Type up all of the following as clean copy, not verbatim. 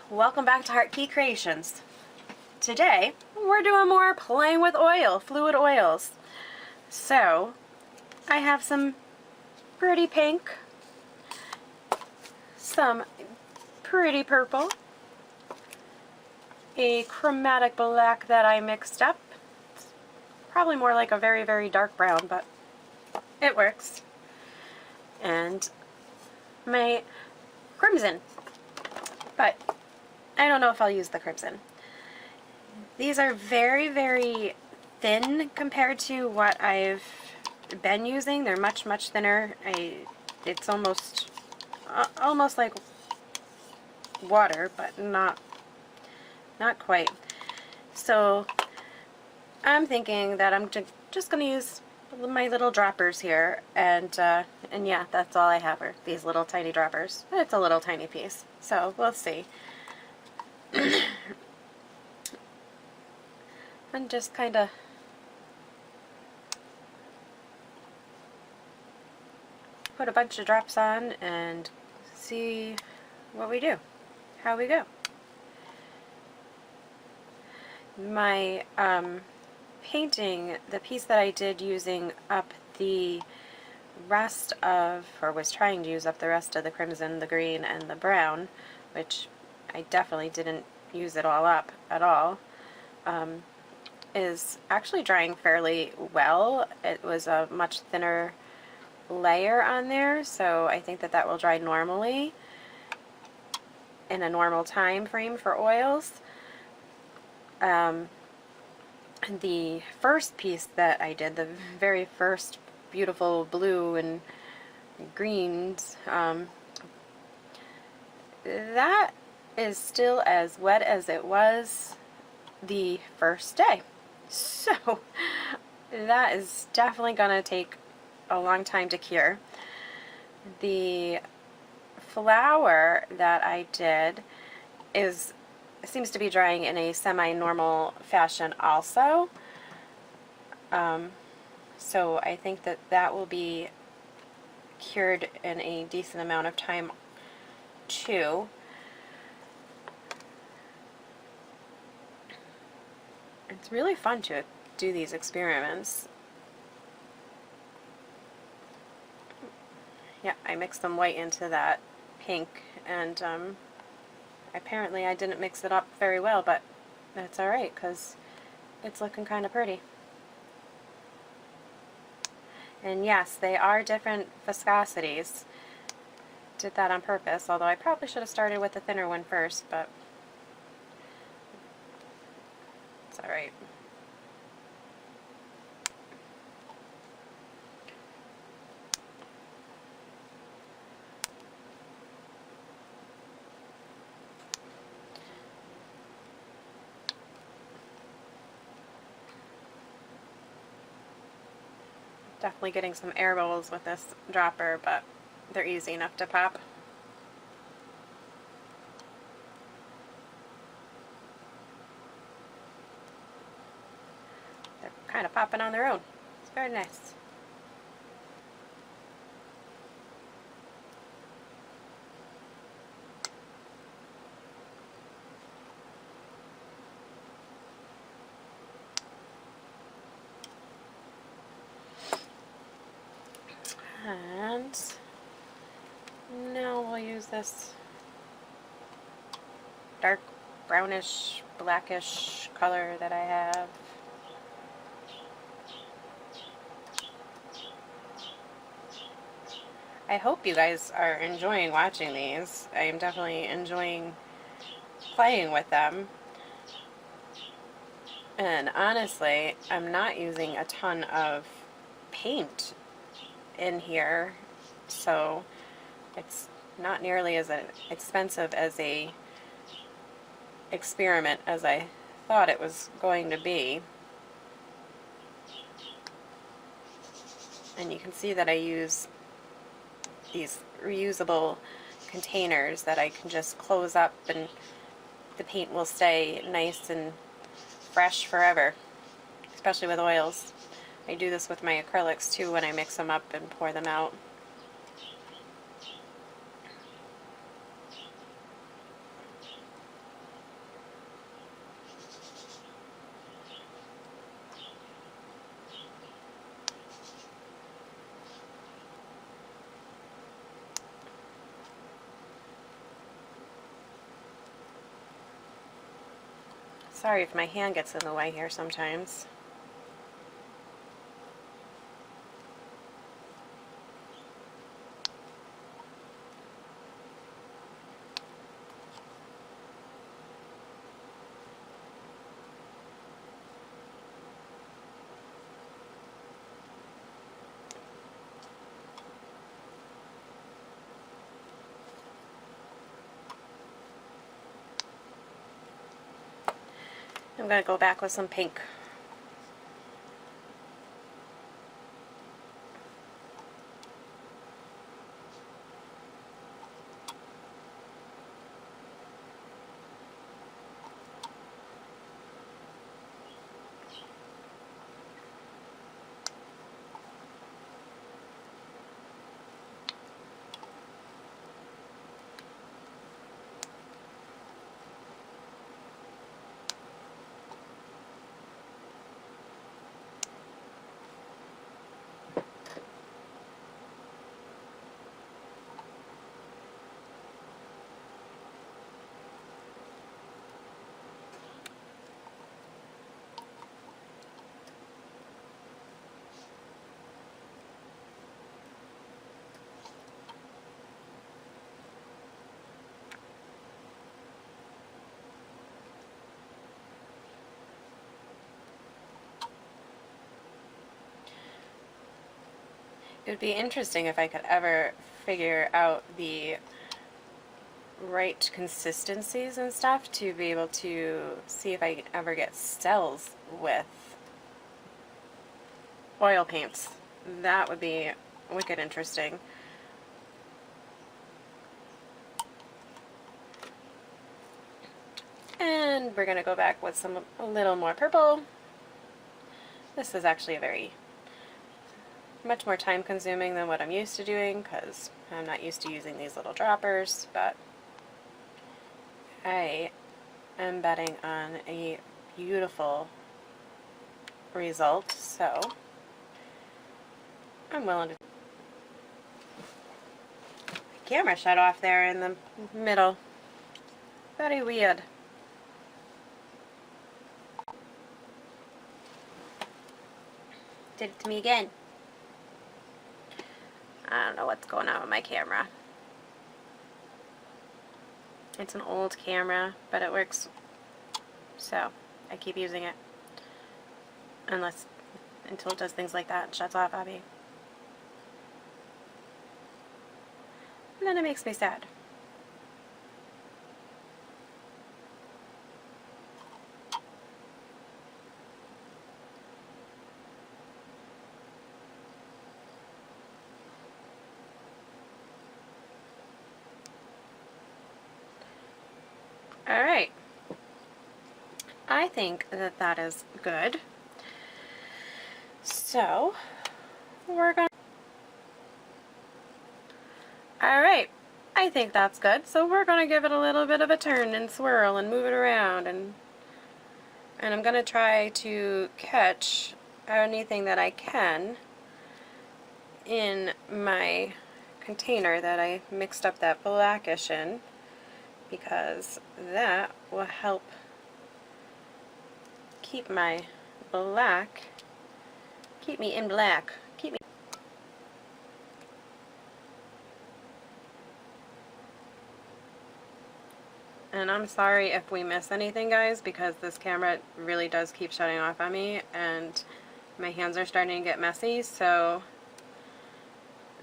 Welcome back to Heart Key Creations. Today we're doing more playing with oil, fluid oils. So I have some pretty pink, some pretty purple, a chromatic black that I mixed up. It's probably more like a very, very dark brown, but it works. And my crimson, but I don't know if I'll use the crimson. These are very, very thin compared to what I've been using. They're much, much thinner. It's almost like water, but not quite. So I'm thinking that I'm just going to use my little droppers here, and yeah, that's all I have are these little tiny droppers. It's a little tiny piece, so we'll see. And just kind of put a bunch of drops on and see what we do, how we go. My painting, the piece that I did using up the rest of, or was trying to use up the rest of the crimson, the green, and the brown, which I definitely didn't use it all up at all, is actually drying fairly well. It was a much thinner layer on there, so I think that that will dry normally in a normal time frame for oils. The first piece that I did, the very first beautiful blue and greens, that is still as wet as it was the first day. So that is definitely going to take a long time to cure. The flower that I did seems to be drying in a semi-normal fashion also. So I think that that will be cured in a decent amount of time too. It's really fun to do these experiments. Yeah, I mixed some white into that pink, and apparently I didn't mix it up very well, but that's alright because it's looking kind of pretty. And yes, they are different viscosities. Did that on purpose, although I probably should have started with the thinner one first, but it's alright. Definitely getting some air bubbles with this dropper, but they're easy enough to pop. They're kind of popping on their own. It's very nice. And now we'll use this dark brownish, blackish color that I have. I hope you guys are enjoying watching these. I am definitely enjoying playing with them. And honestly, I'm not using a ton of paint in here, so it's not nearly as expensive as a experiment as I thought it was going to be. And you can see that I use these reusable containers that I can just close up and the paint will stay nice and fresh forever, especially with oils. I do this with my acrylics too when I mix them up and pour them out. Sorry if my hand gets in the way here sometimes. I'm going to go back with some pink. It would be interesting if I could ever figure out the right consistencies and stuff to be able to see if I can ever get cells with oil paints. That would be wicked interesting. And we're going to go back with a little more purple. This is actually a much more time consuming than what I'm used to doing because I'm not used to using these little droppers, but I am betting on a beautiful result, so I'm willing to. The camera shut off there in the middle. Very weird. Did it to me again. I don't know what's going on with my camera. It's an old camera, but it works, so I keep using it. Until it does things like that and shuts off on me. And then it makes me sad. Alright. I think that that is good. So, we're going to... Alright. I think that's good. So we're going to give it a little bit of a turn and swirl and move it around. And I'm going to try to catch anything that I can in my container that I mixed up that blackish in, because that will help keep my black, keep me in black, keep me. And I'm sorry if we miss anything, guys, because this camera really does keep shutting off on me and my hands are starting to get messy, so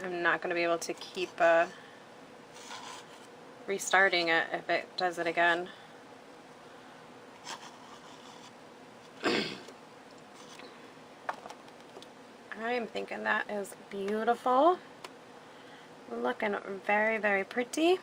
I'm not going to be able to keep restarting it if it does it again. I'm thinking that is beautiful. Looking very, very pretty.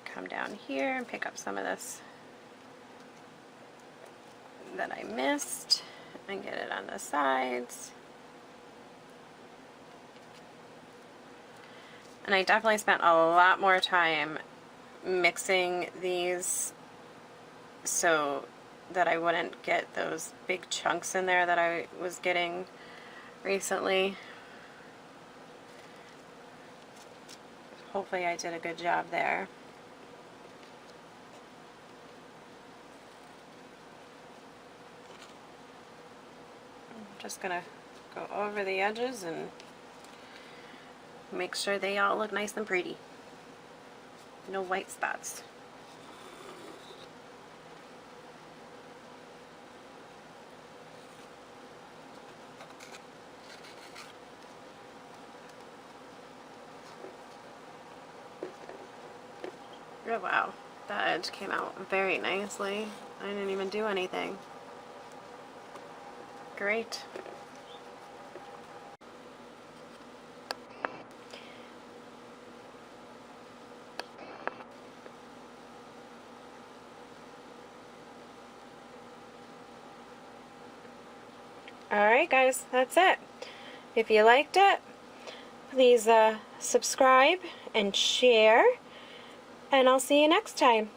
Come down here and pick up some of this that I missed and get it on the sides. And I definitely spent a lot more time mixing these so that I wouldn't get those big chunks in there that I was getting recently. Hopefully I did a good job there. just gonna go over the edges and make sure they all look nice and pretty. No white spots. Oh wow, that edge came out very nicely. I didn't even do anything. Great. Alright guys, that's it. If you liked it, please subscribe and share, and I'll see you next time.